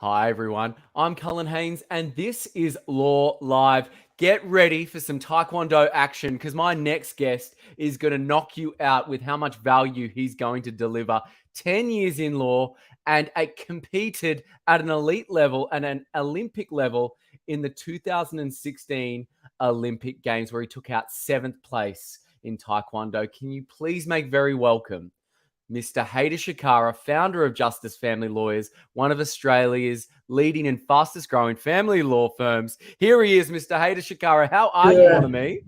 Hi, everyone. I'm Cullen Haynes, and this is Law Live. Get ready for some Taekwondo action because my next guest is going to knock you out with how much value he's going to deliver. 10 years in law and competed at an elite level and an Olympic level in the 2016 Olympic Games, where he took out 7th place in Taekwondo. Can you please make very welcome Mr. Hayder Shkara, founder of Justice Family Lawyers, one of Australia's leading and fastest growing family law firms. Here he is, Mr. Hayder Shkara. How are you, mon ami?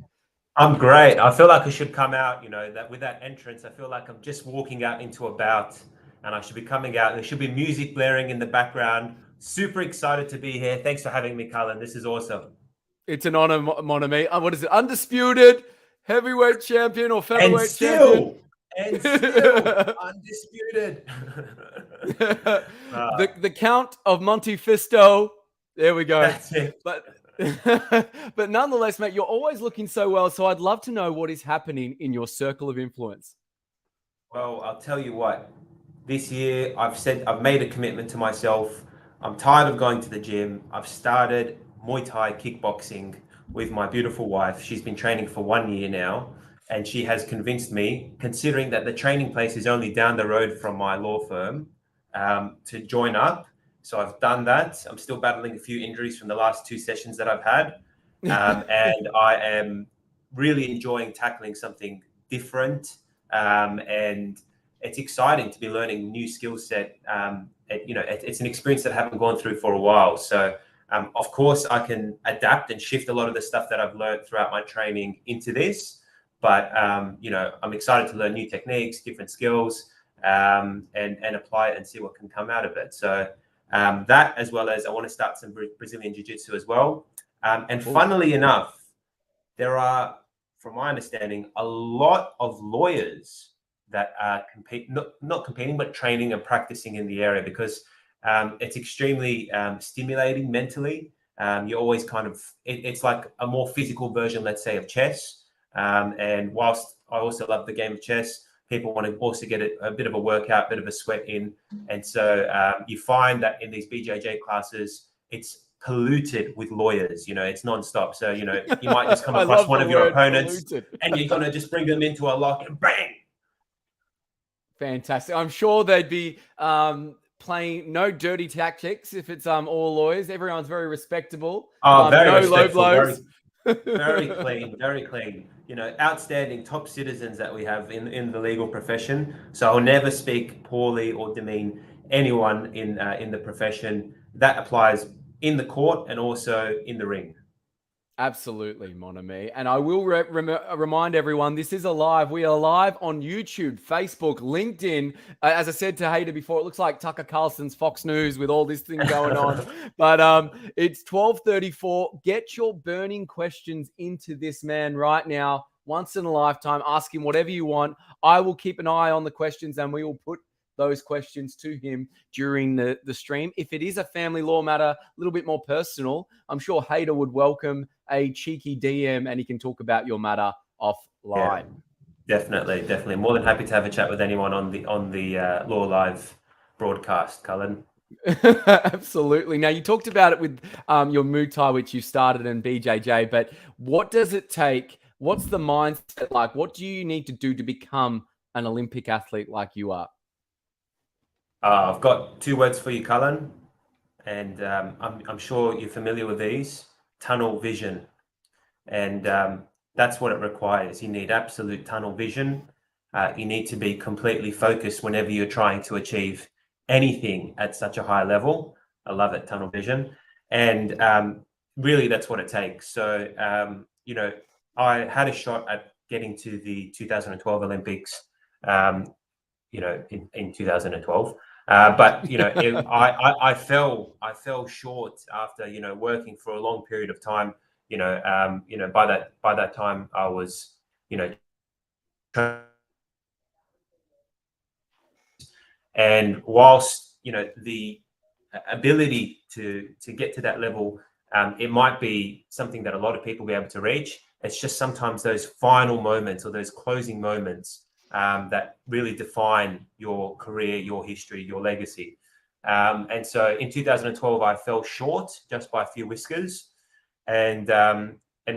I'm great. I feel like I should come out, that with that entrance, I feel like I'm just walking out into a bout and I should be coming out. There should be music blaring in the background. Super excited to be here. Thanks for having me, Cullen. This is awesome. It's an honor, mon ami. What is it? Undisputed heavyweight champion or featherweight champion? And still undisputed. the Count of Monte Fisto. There we go. That's it. But nonetheless, mate, you're always looking so well. So I'd love to know what is happening in your circle of influence. Well, I'll tell you what. This year, I've made a commitment to myself. I'm tired of going to the gym. I've started Muay Thai kickboxing with my beautiful wife. She's been training for 1 year now. And she has convinced me, considering that the training place is only down the road from my law firm, to join up. So I've done that. I'm still battling a few injuries from the last 2 sessions that I've had. And I am really enjoying tackling something different. And it's exciting to be learning new skill set. It's an experience that I haven't gone through for a while. So, of course, I can adapt and shift a lot of the stuff that I've learned throughout my training into this. But, I'm excited to learn new techniques, different skills, and apply it and see what can come out of it. So that, as well as I want to start some Brazilian Jiu-Jitsu as well. And funnily enough, there are, from my understanding, a lot of lawyers that are not competing, but training and practicing in the area because it's extremely stimulating mentally. You're always it's like a more physical version, let's say, of chess. And whilst I also love the game of chess, people want to also get a bit of a workout, bit of a sweat in. And so you find that in these BJJ classes, it's polluted with lawyers, it's nonstop. So, you might just come across one of your opponents and you're going to just bring them into a lock and bang. Fantastic. I'm sure they'd be playing no dirty tactics if it's all lawyers. Everyone's very respectable. Very no respectful, low blows. Very clean, very clean. Outstanding top citizens that we have in the legal profession. So I'll never speak poorly or demean anyone in the profession. That applies in the court and also in the ring. Absolutely, mon ami. And I will remind everyone, this is alive. We are live on YouTube, Facebook, LinkedIn. As I said to Hayder before, it looks like Tucker Carlson's Fox News with all this thing going on. But it's 12:34. Get your burning questions into this man right now. Once in a lifetime. Ask him whatever you want. I will keep an eye on the questions and we will put those questions to him during the stream. If it is a family law matter, a little bit more personal, I'm sure Hayder would welcome a cheeky DM and he can talk about your matter offline. Yeah, definitely. More than happy to have a chat with anyone on the Law Live broadcast, Cullen. Absolutely. Now, you talked about it with your Muay Thai, which you started in BJJ, but what does it take? What's the mindset like? What do you need to do to become an Olympic athlete like you are? I've got 2 words for you, Cullen, and I'm sure you're familiar with these: tunnel vision. And that's what it requires. You need absolute tunnel vision. You need to be completely focused whenever you're trying to achieve anything at such a high level. I love it, tunnel vision. And really, that's what it takes. So, I had a shot at getting to the 2012 Olympics, in 2012. But I fell short after working for a long period of time. By that time I was and whilst the ability to get to that level, it might be something that a lot of people will be able to reach. It's just sometimes those final moments or those closing moments that really define your career, your history, your legacy. And so in 2012, I fell short just by a few whiskers. And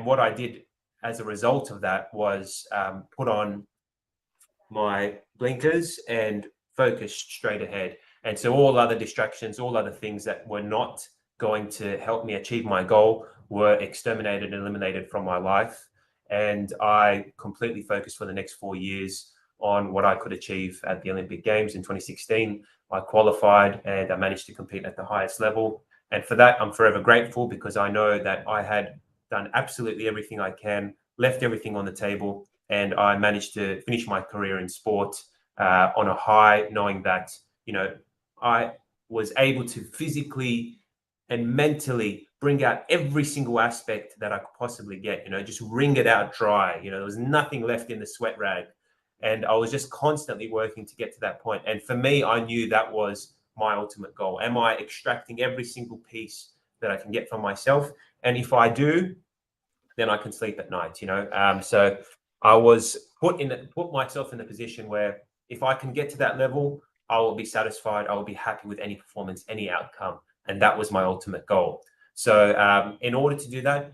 what I did as a result of that was put on my blinkers and focus straight ahead. And so all other distractions, all other things that were not going to help me achieve my goal were exterminated and eliminated from my life. And I completely focused for the next 4 years on what I could achieve at the Olympic Games in 2016. I qualified and I managed to compete at the highest level. And for that, I'm forever grateful, because I know that I had done absolutely everything I can, left everything on the table, and I managed to finish my career in sport on a high, knowing that, I was able to physically and mentally bring out every single aspect that I could possibly get, just wring it out dry. There was nothing left in the sweat rag. And I was just constantly working to get to that point. And for me, I knew that was my ultimate goal. Am I extracting every single piece that I can get from myself? And if I do, then I can sleep at night, So I was put myself in a position where if I can get to that level, I will be satisfied. I will be happy with any performance, any outcome. And that was my ultimate goal. So in order to do that,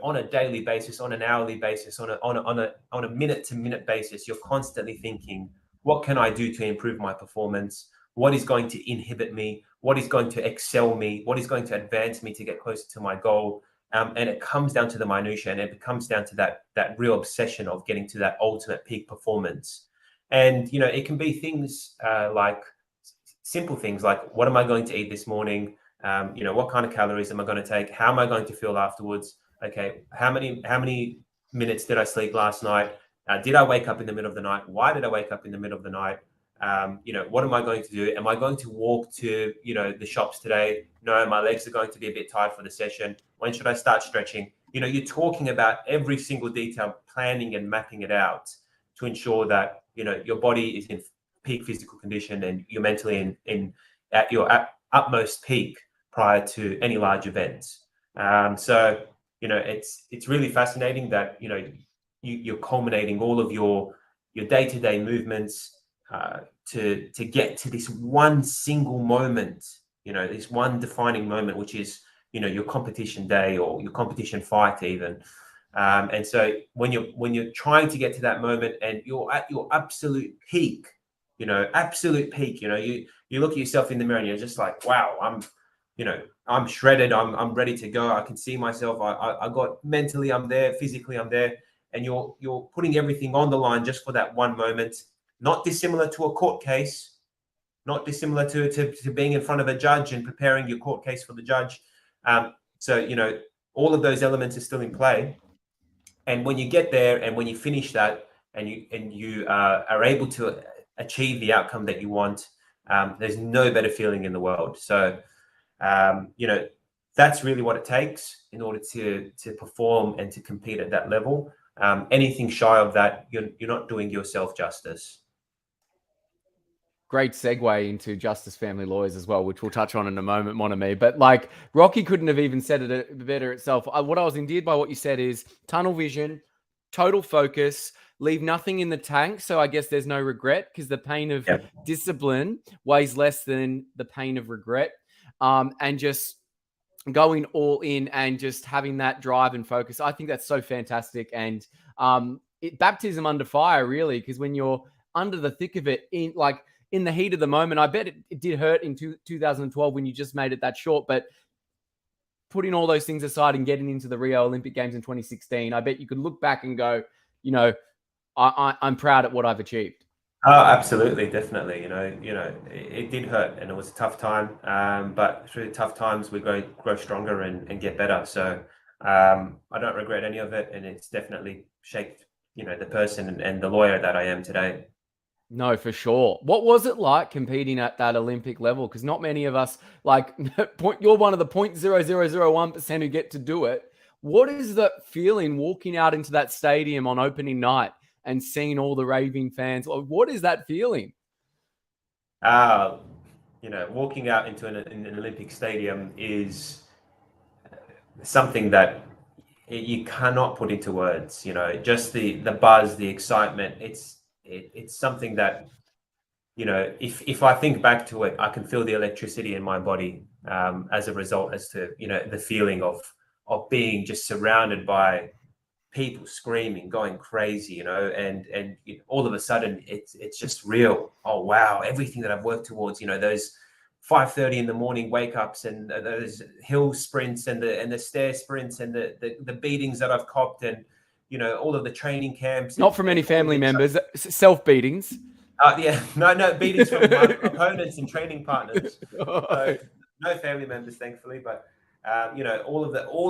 on a daily basis, on an hourly basis, on a minute to minute basis, you're constantly thinking, what can I do to improve my performance? What is going to inhibit me? What is going to excel me? What is going to advance me to get closer to my goal? And it comes down to the minutiae, and it comes down to that real obsession of getting to that ultimate peak performance. And it can be things like simple things like, what am I going to eat this morning? What kind of calories am I going to take? How am I going to feel afterwards? Okay, how many minutes did I sleep last night? Did I wake up in the middle of the night? Why did I wake up in the middle of the night? What am I going to do? Am I going to walk to, the shops today? No, my legs are going to be a bit tired for the session. When should I start stretching? You're talking about every single detail, planning and mapping it out to ensure that, your body is in peak physical condition and you're mentally at your utmost peak prior to any large events. So it's really fascinating that, you're culminating all of your day-to-day movements to get to this one single moment, this one defining moment, which is, your competition day or your competition fight even. And so when you're trying to get to that moment and you're at your absolute peak, you look at yourself in the mirror and you're just like, wow, I'm shredded. I'm ready to go. I can see myself. I got mentally, I'm there. Physically, I'm there. And you're putting everything on the line just for that one moment. Not dissimilar to a court case. Not dissimilar to being in front of a judge and preparing your court case for the judge. So all of those elements are still in play. And when you get there and when you finish that and you are able to achieve the outcome that you want, there's no better feeling in the world. So that's really what it takes in order to perform and to compete at that level. Anything shy of that, you're not doing yourself justice. Great segue into Justice Family Lawyers as well, which we'll touch on in a moment, mon ami. But like Rocky couldn't have even said it better itself. What I was endeared by what you said is tunnel vision, total focus, leave nothing in the tank. So I guess there's no regret, because the pain of discipline weighs less than the pain of regret. And just going all in and just having that drive and focus. I think that's so fantastic. And baptism under fire, really, because when you're under the thick of it, in the heat of the moment, I bet it did hurt in 2012 when you just made it that short. But putting all those things aside and getting into the Rio Olympic Games in 2016, I bet you could look back and go, I'm proud at what I've achieved. Oh, absolutely, definitely. It did hurt and it was a tough time. But through tough times, we grow stronger and get better. So I don't regret any of it, and it's definitely shaped, the person and the lawyer that I am today. No, for sure. What was it like competing at that Olympic level? Because not many of us, you're one of the 0.0001% who get to do it. What is the feeling walking out into that stadium on opening night and seeing all the raving fans? What is that feeling? Walking out into an Olympic stadium is something that you cannot put into words. Just the buzz, the excitement. It's something that if I think back to it, I can feel the electricity in my body as a result, as to the feeling of being just surrounded by people screaming, going crazy, and all of a sudden it's just real. Oh wow, everything that I've worked towards, those 5:30 in the morning wake ups, and those hill sprints, and the stair sprints, and the beatings that I've copped, and all of the training camps. Not from any family members, self beatings. Yeah, no beatings from my opponents and training partners. So no family members, thankfully, but all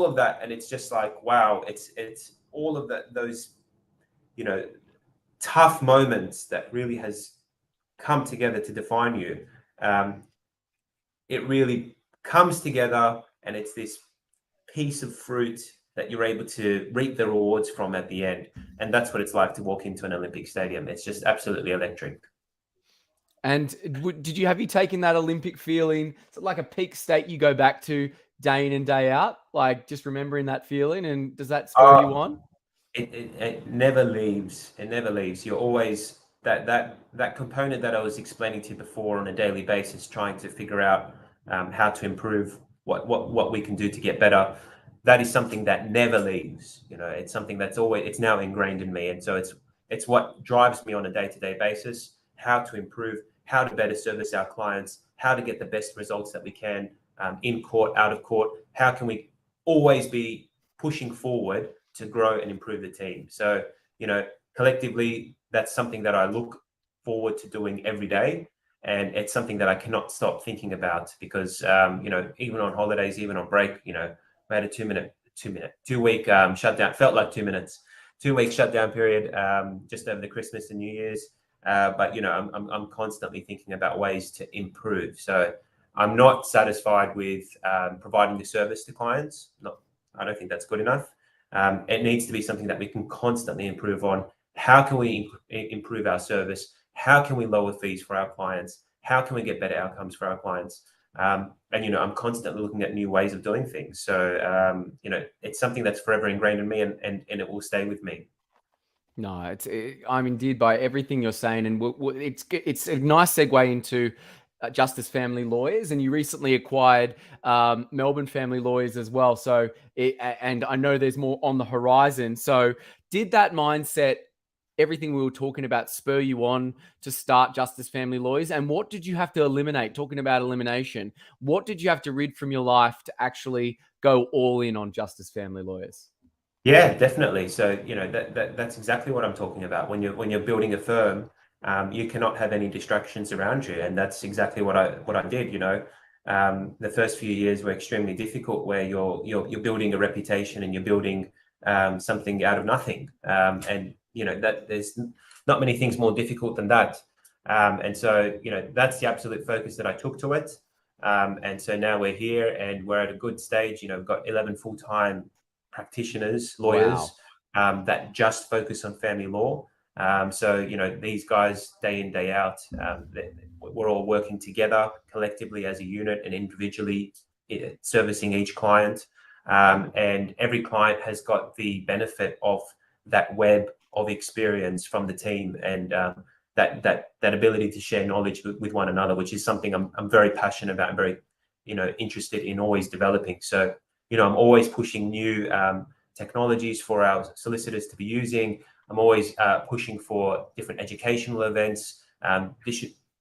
of that, and it's just like wow, it's all of those tough moments that really has come together to define you. It really comes together, and it's this piece of fruit that you're able to reap the rewards from at the end. And that's what it's like to walk into an Olympic stadium. It's just absolutely electric. And did you have you taken that Olympic feeling? Is it like a peak state you go back to day in and day out, like just remembering that feeling? And does that spur you on? It never leaves. It never leaves. You're always that component that I was explaining to you before, on a daily basis, trying to figure out how to improve, what we can do to get better. That is something that never leaves. It's something that's always, it's now ingrained in me, and so it's what drives me on a day-to-day basis. How to improve, how to better service our clients, how to get the best results that we can, in court, out of court. How can we always be pushing forward to grow and improve the team? So, collectively, that's something that I look forward to doing every day. And it's something that I cannot stop thinking about, because, even on holidays, even on break, we had a 2-week shutdown. Felt like 2 minutes, 2 week shutdown period, just over the Christmas and New Year's. But I'm constantly thinking about ways to improve. So I'm not satisfied with providing the service to clients. I don't think that's good enough. It needs to be something that we can constantly improve on. How can we improve our service? How can we lower fees for our clients? How can we get better outcomes for our clients? And I'm constantly looking at new ways of doing things. So it's something that's forever ingrained in me, and it will stay with me. No, I'm indeed by everything you're saying, and it's a nice segue into Justice Family Lawyers, and you recently acquired Melbourne Family Lawyers as well. So, and I know there's more on the horizon. So, did that mindset, everything we were talking about, spur you on to start Justice Family Lawyers? And what did you have to eliminate? Talking about elimination, what did you have to rid from your life to actually go all in on Justice Family Lawyers? Yeah, definitely. So, that's exactly what I'm talking about. When you're building a firm, you cannot have any distractions around you, and that's exactly what I did. The first few years were extremely difficult, where you're building a reputation, and you're building something out of nothing, and that there's not many things more difficult than that. And so that's the absolute focus that I took to it. And so now we're here, and we're at a good stage. We've got 11 full-time practitioners, lawyers, Wow. that just focus on family law. So these guys, day in, day out, we're all working together collectively as a unit, and individually servicing each client. And every client has got the benefit of that web of experience from the team, and that ability to share knowledge with one another, which is something I'm very passionate about and very interested in always developing. So I'm always pushing new technologies for our solicitors to be using. I'm always pushing for different educational events,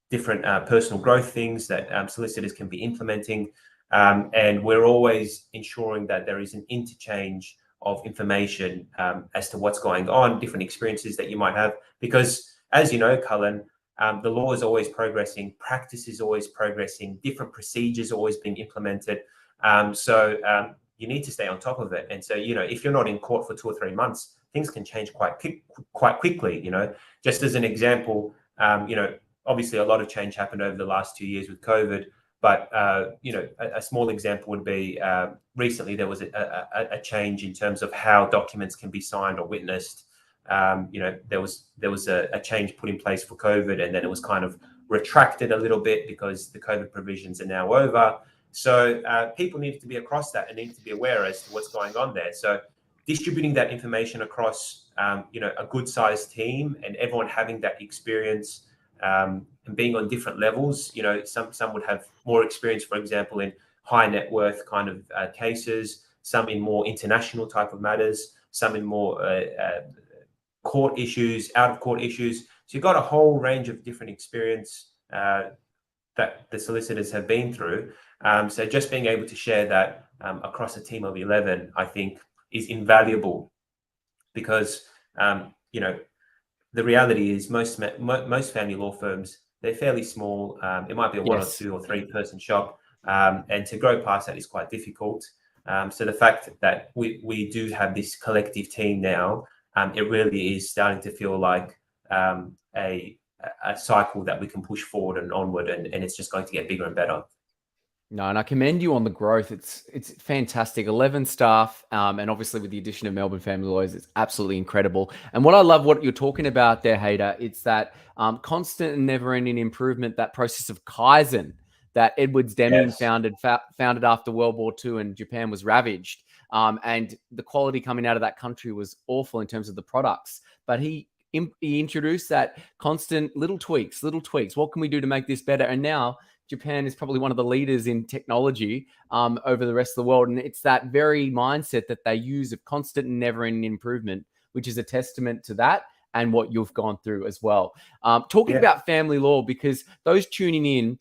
different personal growth things that solicitors can be implementing. And we're always ensuring that there is an interchange of information as to what's going on, different experiences that you might have. Because as you know, Cullen, the law is always progressing, practice is always progressing, different procedures are always being implemented. So you need to stay on top of it. And so, if you're not in court for 2 or 3 months, things can change quite quickly. Just as an example, obviously a lot of change happened over the last 2 years with COVID. But, a small example would be recently there was a change in terms of how documents can be signed or witnessed. There was a change put in place for COVID, and then it was kind of retracted a little bit because the COVID provisions are now over. So people need to be across that and need to be aware as to what's going on there. So distributing that information across, a good-sized team, and everyone having that experience and being on different levels. You know, some would have more experience, for example, in high net worth kind of cases, some in more international type of matters, some in more court issues, out of court issues. So you've got a whole range of different experience that the solicitors have been through. So just being able to share that across a team of 11, I think, is invaluable, because you know, the reality is most family law firms, they're fairly small. It might be a one or two or three person shop, and to grow past that is quite difficult. So the fact that we do have this collective team now, it really is starting to feel like a cycle that we can push forward and onward, and it's just going to get bigger and better. No, and I commend you on the growth. It's fantastic. 11 staff, and obviously with the addition of Melbourne Family Lawyers, it's absolutely incredible. And what I love, what you're talking about there, Hayder, it's that constant and never-ending improvement, that process of Kaizen that Edwards Deming founded after World War II and Japan was ravaged. And the quality coming out of that country was awful in terms of the products. But he introduced that constant little tweaks. What can we do to make this better? And now Japan is probably one of the leaders in technology over the rest of the world. And it's that very mindset that they use of constant and never-ending improvement, which is a testament to that and what you've gone through as well. Talking about family law, because those tuning in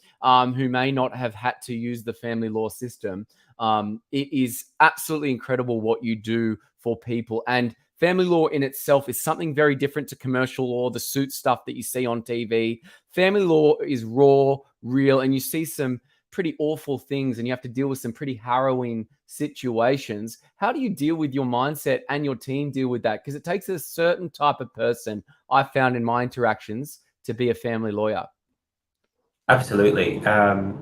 who may not have had to use the family law system, it is absolutely incredible what you do for people. And family law in itself is something very different to commercial law, the suit stuff that you see on TV. Family law is raw, real, and you see some pretty awful things and you have to deal with some pretty harrowing situations. How do you deal with your mindset and your team deal with that? Because it takes a certain type of person, I found in my interactions, to be a family lawyer. Absolutely.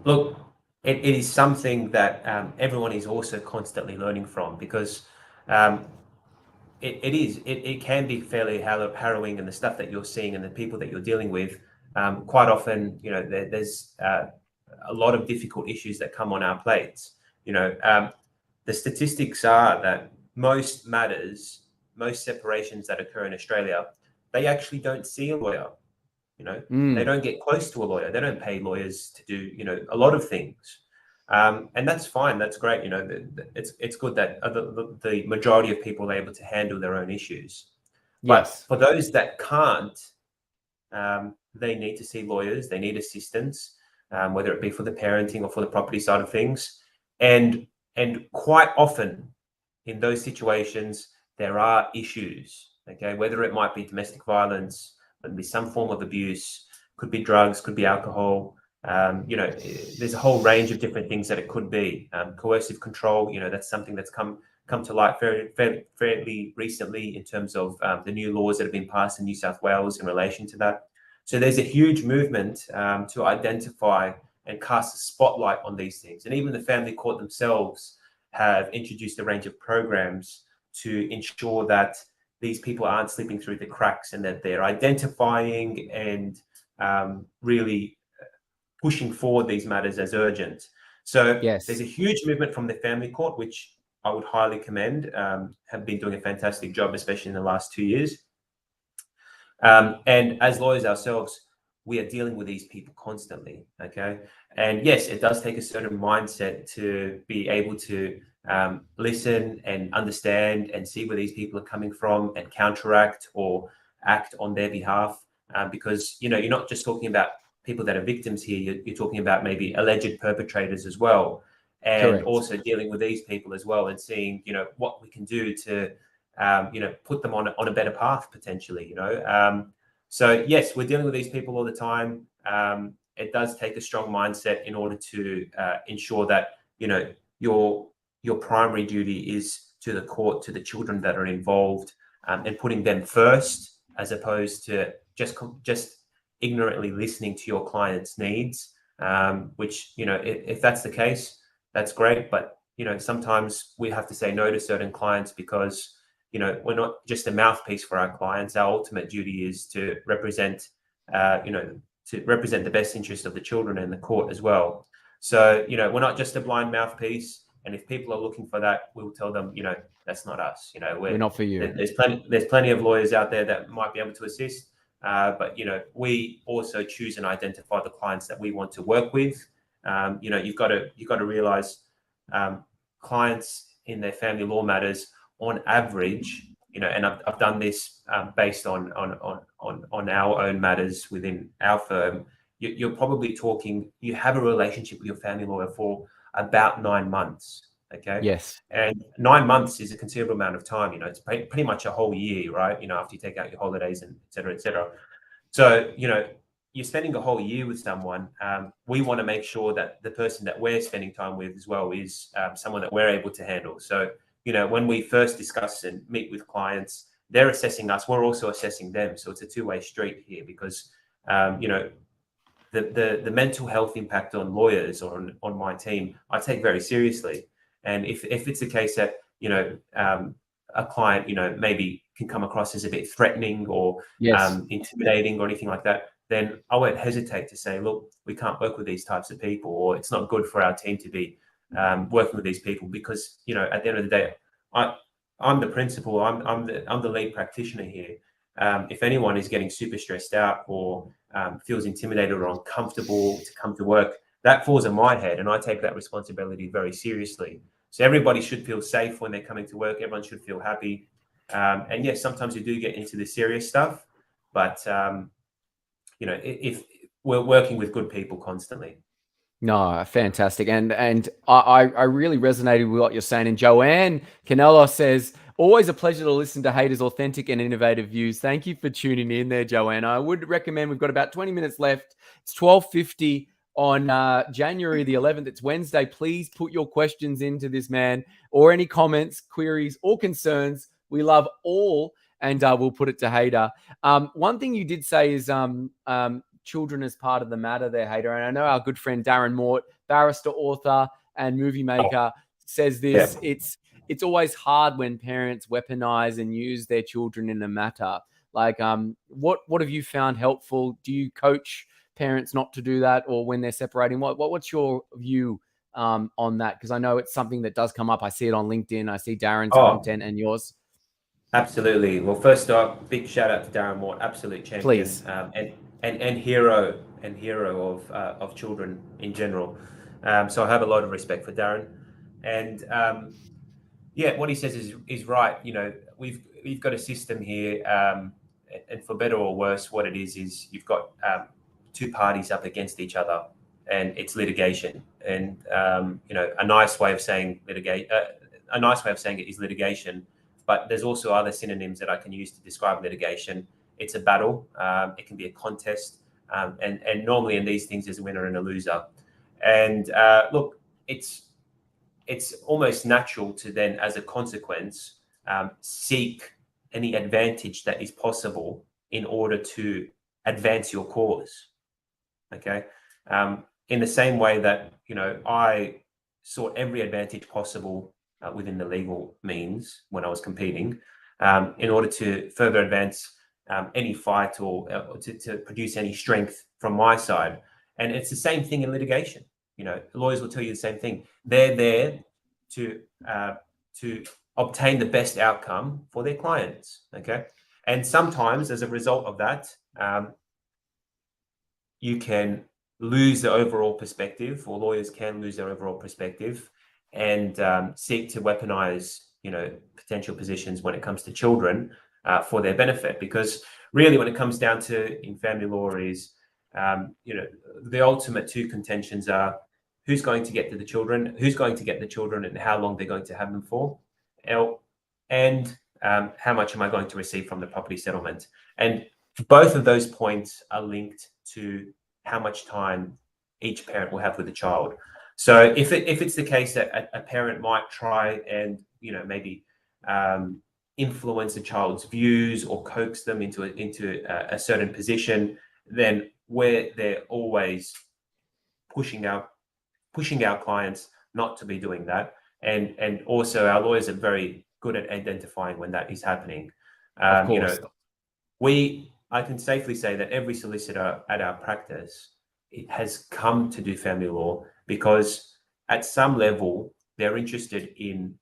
Look, it is something that everyone is also constantly learning from, because it can be fairly harrowing, and the stuff that you're seeing and the people that you're dealing with, quite often, you know, there's a lot of difficult issues that come on our plates. You know, the statistics are that most matters, most separations that occur in Australia, they actually don't see a lawyer. You know, they don't get close to a lawyer. They don't pay lawyers to do, you know, a lot of things. And that's fine. That's great. You know, it's good that the majority of people are able to handle their own issues. But for those that can't, they need to see lawyers. They need assistance, whether it be for the parenting or for the property side of things. And quite often in those situations, there are issues. Okay, whether it might be domestic violence, could be some form of abuse, could be drugs, could be alcohol. You know, there's a whole range of different things that it could be. Coercive control, you know, that's something that's come to light fairly recently in terms of the new laws that have been passed in New South Wales in relation to that. So there's a huge movement to identify and cast a spotlight on these things. And even the family court themselves have introduced a range of programs to ensure that these people aren't slipping through the cracks, and that they're identifying and really pushing forward these matters as urgent. So there's a huge movement from the family court, which I would highly commend, have been doing a fantastic job, especially in the last 2 years. And as lawyers ourselves, we are dealing with these people constantly, okay? And yes, it does take a certain mindset to be able to listen and understand and see where these people are coming from and counteract or act on their behalf, because, you know, you're not just talking about people that are victims here, you're talking about maybe alleged perpetrators as well, and also dealing with these people as well, and seeing, you know, what we can do to you know, put them on a better path potentially, you know. So yes, we're dealing with these people all the time. It does take a strong mindset in order to ensure that, you know, your primary duty is to the court, to the children that are involved, and putting them first, as opposed to just ignorantly listening to your client's needs. Which, you know, if that's the case, that's great. But, you know, sometimes we have to say no to certain clients because, you know, we're not just a mouthpiece for our clients. Our ultimate duty is to represent, you know, to represent the best interest of the children and the court as well. So, you know, we're not just a blind mouthpiece. And if people are looking for that, we'll tell them, you know, that's not us. You know, we're not for you. There's plenty of lawyers out there that might be able to assist. But we also choose and identify the clients that we want to work with. You've got to realize clients in their family law matters on average, and I've done this based on our own matters within our firm. You're probably talking, you have a relationship with your family lawyer for about 9 months. Okay. Yes. And 9 months is a considerable amount of time. It's pretty much a whole year, right? After you take out your holidays and et cetera, et cetera. So, you're spending a whole year with someone. We want to make sure that the person that we're spending time with as well is someone that we're able to handle. So, when we first discuss and meet with clients, they're assessing us. We're also assessing them. So it's a two-way street here because, the mental health impact on lawyers or on my team, I take very seriously. And if it's the case that, a client, maybe can come across as a bit threatening or Yes. intimidating or anything like that, then I won't hesitate to say, look, we can't work with these types of people, or it's not good for our team to be working with these people because, at the end of the day, I'm the principal, I'm the lead practitioner here. If anyone is getting super stressed out or feels intimidated or uncomfortable to come to work, that falls on my head, and I take that responsibility very seriously. So everybody should feel safe when they're coming to work. Everyone should feel happy. And yes, sometimes you do get into the serious stuff, but if we're working with good people constantly. No, fantastic. And I really resonated with what you're saying. And Joanne Canelo says, always a pleasure to listen to Hayder's authentic and innovative views. Thank you for tuning in there, Joanne. I would recommend, we've got about 20 minutes left. It's 12:50 on January the 11th. It's Wednesday. Please put your questions into this man, or any comments, queries, or concerns. We love all, and we'll put it to Hayder. One thing you did say is children as part of the matter there, Hayder. And I know our good friend Darren Mort, barrister, author, and movie maker, says this. Yeah. It's always hard when parents weaponize and use their children in a matter. Like, what have you found helpful? Do you coach parents not to do that, or when they're separating? What's your view on that? Because I know it's something that does come up. I see it on LinkedIn. I see Darren's content and yours. Absolutely. Well, first off, big shout out to Darren Mort, absolute champion. Please. And hero of children in general. So I have a lot of respect for Darren. And what he says is right. We've got a system here, and for better or worse, what it is you've got two parties up against each other, and it's litigation. And a nice way of saying it is litigation. But there's also other synonyms that I can use to describe litigation. It's a battle. It can be a contest. And normally in these things, there's a winner and a loser. And look, it's almost natural to then, as a consequence, seek any advantage that is possible in order to advance your cause. Okay. In the same way that, I sought every advantage possible within the legal means when I was competing, in order to further advance any fight or to produce any strength from my side. And it's the same thing in litigation. Lawyers will tell you the same thing. They're there to obtain the best outcome for their clients. Okay. And sometimes as a result of that, you can lose the overall perspective, or lawyers can lose their overall perspective, and seek to weaponize, potential positions when it comes to children for their benefit. Because really, when it comes down to in family law is, the ultimate two contentions are who's going to get to the children, and how long they're going to have them for, and how much am I going to receive from the property settlement. And both of those points are linked to how much time each parent will have with the child. So if it's the case that a parent might try and maybe influence a child's views or coax them into a certain position, then they're always pushing our clients not to be doing that. And also our lawyers are very good at identifying when that is happening. Of course. I can safely say that every solicitor at our practice, it has come to do family law because at some level they're interested in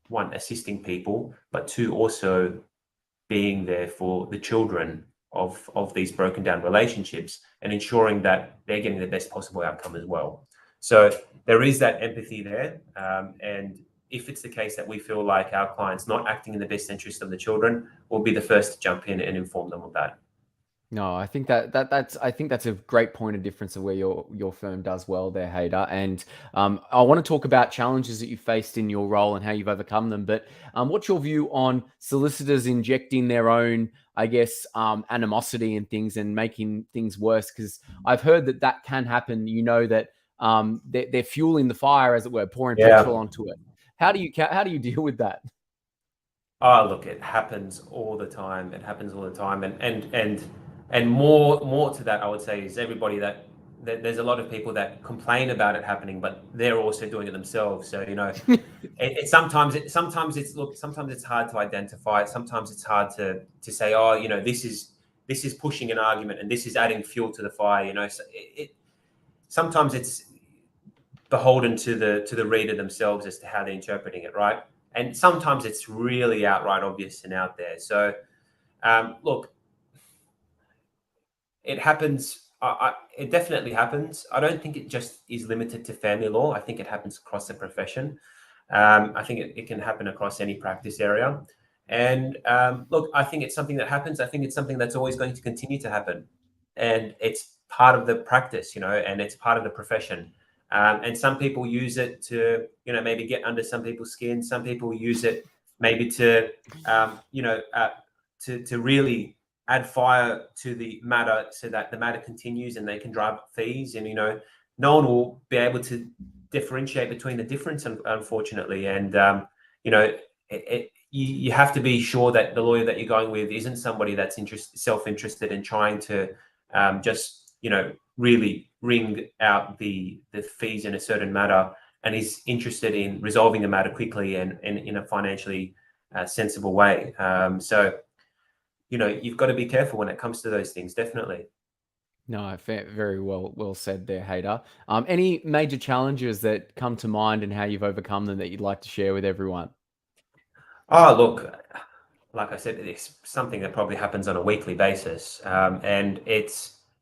one, assisting people, but two, also being there for the children of these broken down relationships and ensuring that they're getting the best possible outcome as well. So there is that empathy there. And if it's the case that we feel like our client's not acting in the best interest of the children, we'll be the first to jump in and inform them of that. No, I think that's a great point of difference of where your firm does well there, Hayder. And I want to talk about challenges that you faced in your role and how you've overcome them. But what's your view on solicitors injecting their own, I guess, animosity and things and making things worse? Because I've heard that can happen. You know that they're fueling the fire, as it were, pouring petrol onto it. How do you deal with that? Oh, look, it happens all the time. It happens all the time, and more to that, I would say, is everybody that there's a lot of people that complain about it happening, but they're also doing it themselves. So sometimes it's hard to identify it. Sometimes it's hard to say, oh, this is pushing an argument and this is adding fuel to the fire. So sometimes it's beholden to the reader themselves as to how they're interpreting it, right? And sometimes it's really outright obvious and out there. So, look, it happens. It definitely happens. I don't think it just is limited to family law. I think it happens across the profession. I think it can happen across any practice area. And look, I think it's something that happens. I think it's something that's always going to continue to happen. And it's part of the practice, and it's part of the profession. And some people use it to, maybe get under some people's skin. Some people use it maybe to, to really add fire to the matter so that the matter continues and they can drive up fees. And, no one will be able to differentiate between the difference, unfortunately. And, you have to be sure that the lawyer that you're going with isn't somebody that's self-interested in trying to just, really wring out the fees in a certain matter, and is interested in resolving the matter quickly and in a financially sensible way. So, you've got to be careful when it comes to those things, definitely. No, very well said there, Hayder. Any major challenges that come to mind and how you've overcome them that you'd like to share with everyone? Oh, look, like I said, it's something that probably happens on a weekly basis, and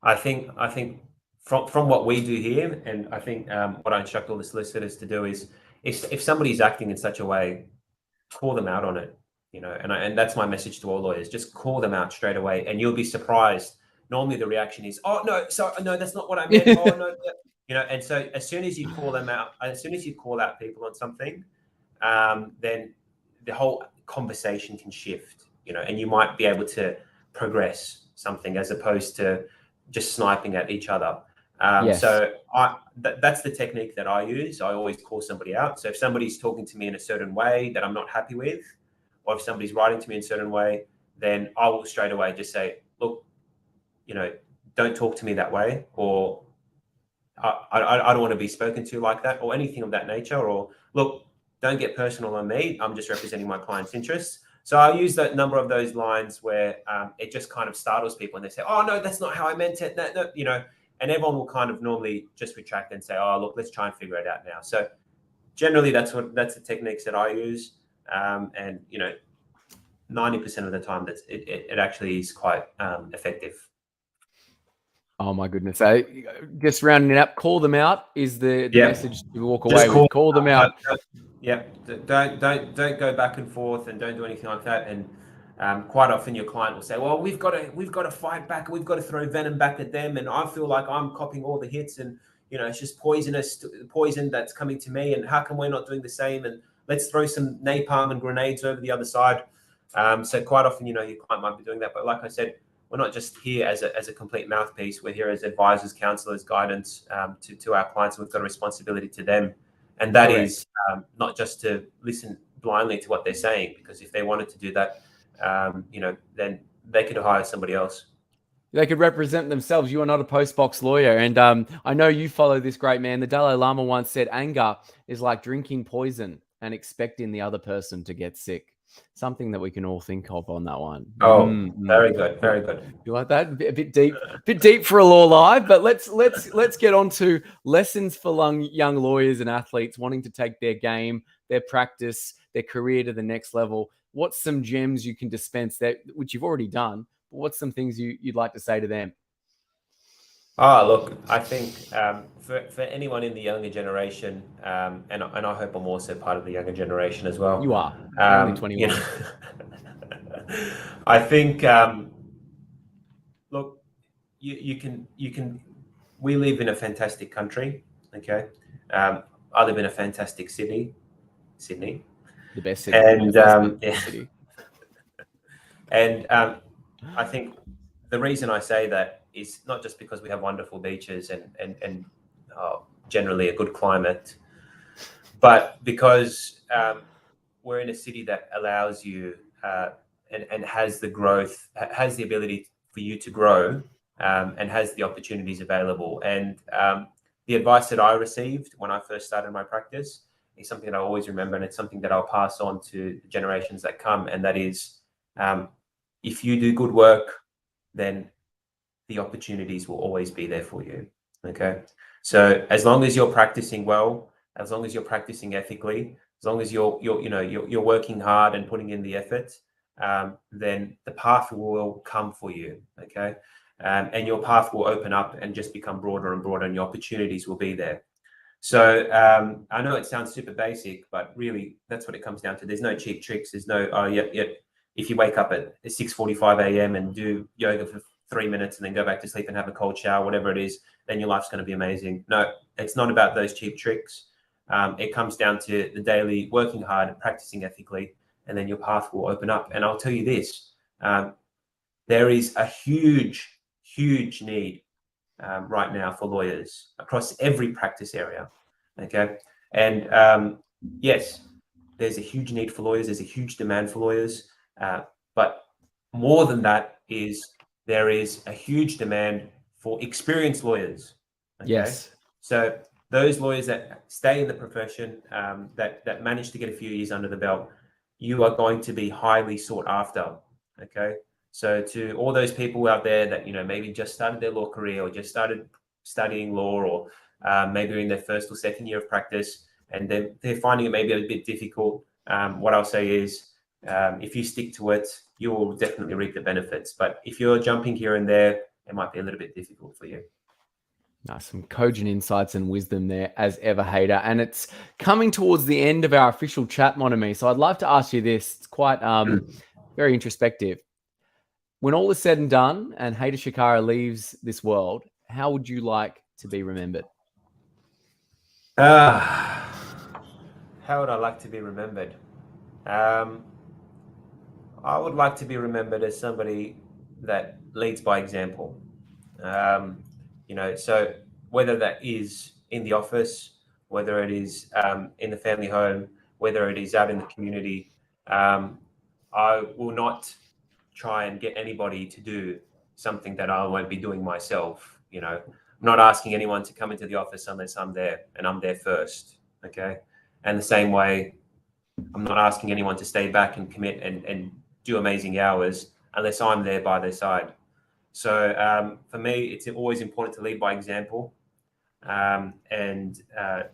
I think from what we do here, and I think what I instruct all the solicitors to do is, if somebody's acting in such a way, call them out on it. And that's my message to all lawyers: just call them out straight away, and you'll be surprised. Normally, the reaction is, "Oh no, sorry, no, that's not what I meant." Oh no, And so as soon as you call them out, as soon as you call out people on something, then the whole conversation can shift, and you might be able to progress something as opposed to just sniping at each other. Yes. So that's the technique that I use. I always call somebody out. So if somebody's talking to me in a certain way that I'm not happy with, or if somebody's writing to me in a certain way, then I will straight away just say, look, don't talk to me that way, or I don't want to be spoken to like that, or anything of that nature, or look, don't get personal on me. I'm just representing my client's interests. So I use that number of those lines where it just kind of startles people, and they say, "Oh no, that's not how I meant it." No, and everyone will kind of normally just retract and say, "Oh, look, let's try and figure it out now." So generally, that's the techniques that I use, and 90% of the time, it actually is quite effective. Oh my goodness! So just rounding it up, call them out is the message to walk away with. Call them out. Don't go back and forth, and don't do anything like that. And quite often your client will say, "Well, we've got to fight back. We've got to throw venom back at them, and I feel like I'm copying all the hits, and it's just poison that's coming to me. And how come we're not doing the same? And let's throw some napalm and grenades over the other side." So quite often, your client might be doing that. But like I said, we're not just here as a complete mouthpiece. We're here as advisors, counselors, guidance to our clients. We've got a responsibility to them. And that is not just to listen blindly to what they're saying, because if they wanted to do that, then they could hire somebody else. They could represent themselves. You are not a postbox lawyer. And I know you follow this great man. The Dalai Lama once said, anger is like drinking poison and expecting the other person to get sick. Something that we can all think of on that one. Oh, very good, very good. You like that? A bit deep for a Law Live. But let's get on to lessons for young lawyers and athletes wanting to take their game, their practice, their career to the next level. What's some gems you can dispense which you've already done? what's some things you'd like to say to them? Oh, look, I think for anyone in the younger generation, and I hope I'm also part of the younger generation as well. You are. You're only 21. You know, I think, look, you can. We live in a fantastic country. Okay, I live in a fantastic city, Sydney, The best city, and the yeah, city. and I think the reason I say that is not just because we have wonderful beaches and generally a good climate, but because we're in a city that allows you and has the growth, has the ability for you to grow, and has the opportunities available. And the advice that I received when I first started my practice is something that I always remember, and it's something that I'll pass on to the generations that come. And that is, if you do good work, then the opportunities will always be there for you. Okay. So as long as you're practicing well, as long as you're practicing ethically, as long as you're working hard and putting in the effort, then the path will come for you. Okay. And your path will open up and just become broader and broader, and your opportunities will be there. So I know it sounds super basic, but really that's what it comes down to. There's no cheap tricks. There's no, if you wake up at 6:45 a.m. and do yoga for 3 minutes and then go back to sleep and have a cold shower, whatever it is, then your life's going to be amazing. No, it's not about those cheap tricks. It comes down to the daily working hard and practicing ethically, and then your path will open up. And I'll tell you this, there is a huge, huge need right now for lawyers across every practice area. Okay. And yes, there's a huge need for lawyers. There's a huge demand for lawyers. But more than that is there is a huge demand for experienced lawyers. Okay. Yes. So those lawyers that stay in the profession, that manage to get a few years under the belt, you are going to be highly sought after. Okay. So to all those people out there that, maybe just started their law career or just started studying law, or maybe in their first or second year of practice, and they're finding it maybe a bit difficult, what I'll say is, if you stick to it, you will definitely reap the benefits. But if you're jumping here and there, it might be a little bit difficult for you. Nice, some cogent insights and wisdom there as ever, Hayder. And it's coming towards the end of our official chat, mon ami. So I'd love to ask you this. It's quite very introspective. When all is said and done and Hayder Shkara leaves this world, how would you like to be remembered? How would I like to be remembered? I would like to be remembered as somebody that leads by example. So whether that is in the office, whether it is in the family home, whether it is out in the community, I will not try and get anybody to do something that I won't be doing myself. I'm not asking anyone to come into the office unless I'm there, and I'm there first. Okay. And the same way, I'm not asking anyone to stay back and commit and do amazing hours unless I'm there by their side. So for me, it's always important to lead by example. And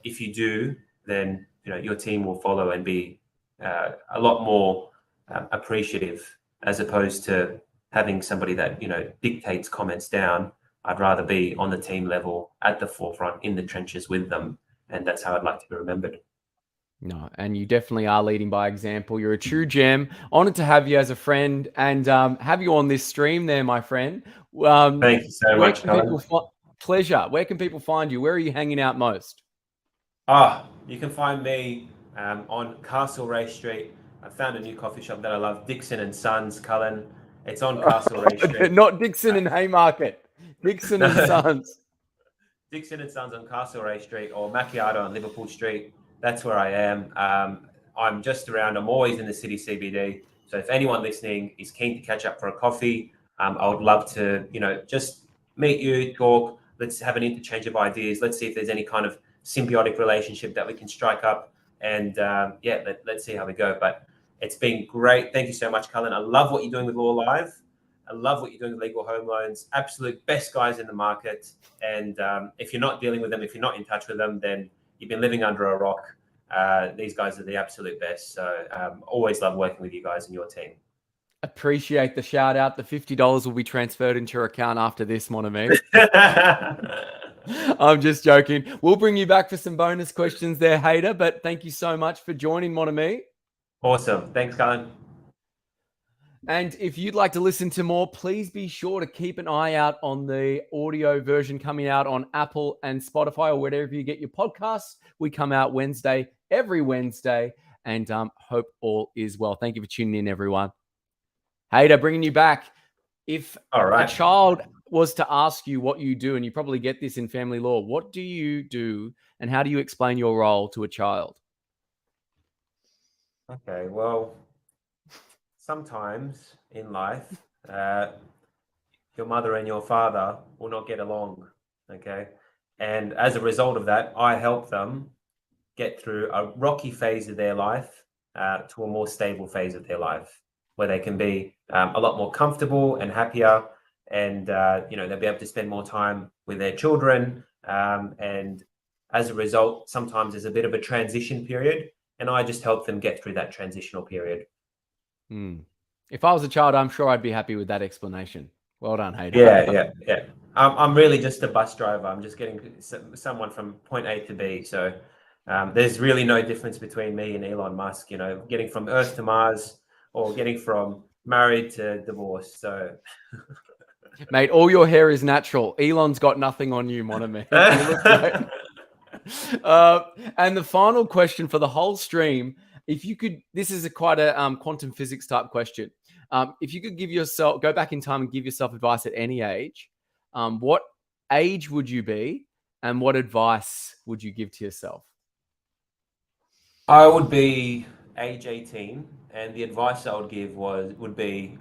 if you do, then your team will follow and be a lot more appreciative, as opposed to having somebody that dictates comments down. I'd rather be on the team level, at the forefront, in the trenches with them, and that's how I'd like to be remembered. No, and you definitely are leading by example. You're a true gem. Honored to have you as a friend and have you on this stream there, my friend. Thank you so much, Colin. Pleasure. Where can people find you? Where are you hanging out most? You can find me on Castlereagh Street. I found a new coffee shop that I love, Dixon and Sons, Cullen. It's on Castlereagh Street. Not Dixon and Haymarket. Dixon and Sons. Dixon and Sons on Castlereagh Street, or Macchiato on Liverpool Street. That's where I am. I'm just around. I'm always in the city CBD. So if anyone listening is keen to catch up for a coffee, I would love to, just meet you, talk. Let's have an interchange of ideas. Let's see if there's any kind of symbiotic relationship that we can strike up. And let's see how we go. But it's been great. Thank you so much, Cullen. I love what you're doing with Law Live. I love what you're doing with legal home loans. Absolute best guys in the market. And if you're not dealing with them, if you're not in touch with them, then you've been living under a rock. These guys are the absolute best. So always love working with you guys and your team. Appreciate the shout out. The $50 will be transferred into your account after this, mon ami. I'm just joking. We'll bring you back for some bonus questions there, Hayder, but thank you so much for joining, mon ami. Awesome. Thanks, Colin. And if you'd like to listen to more, please be sure to keep an eye out on the audio version coming out on Apple and Spotify or wherever you get your podcasts. We come out every Wednesday, and hope all is well. Thank you for tuning in, everyone. Hayder, bringing you back. If a child was to ask you what you do, and you probably get this in family law, what do you do and how do you explain your role to a child? Okay, well, sometimes in life, your mother and your father will not get along, okay? And as a result of that, I help them get through a rocky phase of their life to a more stable phase of their life, where they can be a lot more comfortable and happier, and they'll be able to spend more time with their children. And as a result, sometimes there's a bit of a transition period, and I just help them get through that transitional period. If I was a child, I'm sure I'd be happy with that explanation. Well done, Hayder. Yeah. I'm really just a bus driver. I'm just getting someone from point A to B. So there's really no difference between me and Elon Musk, getting from Earth to Mars or getting from married to divorced. So, mate, all your hair is natural. Elon's got nothing on you, mon ami. You look great. And the final question for the whole stream, if you could, this is quite a quantum physics type question. If you could go back in time and give yourself advice at any age, what age would you be and what advice would you give to yourself? I would be age 18, and the advice I would give would be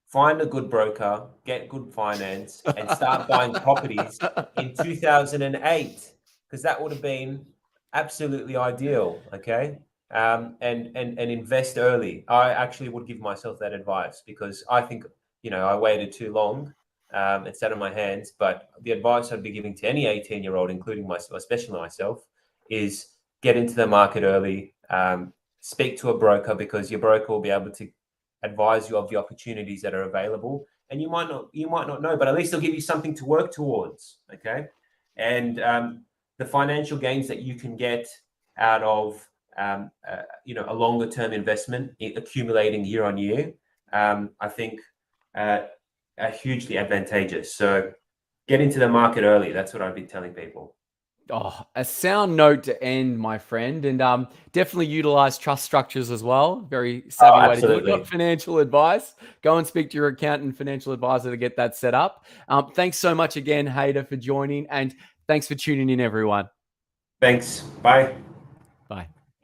find a good broker, get good finance, and start buying properties in 2008, because that would have been absolutely ideal. Okay. And invest early. I actually would give myself that advice because I think, I waited too long and sat on my hands. But the advice I'd be giving to any 18-year-old, including myself, especially myself, is get into the market early, speak to a broker, because your broker will be able to advise you of the opportunities that are available. And you might not know, but at least they'll give you something to work towards. Okay. And the financial gains that you can get out of a longer term investment accumulating year on year, I think are hugely advantageous. So get into the market early. That's what I'd be telling people. Oh, a sound note to end, my friend. And definitely utilize trust structures as well. Very savvy way to do it. Not financial advice. Go and speak to your accountant and financial advisor to get that set up. Thanks so much again, Hayder, for joining. And thanks for tuning in, everyone. Thanks. Bye.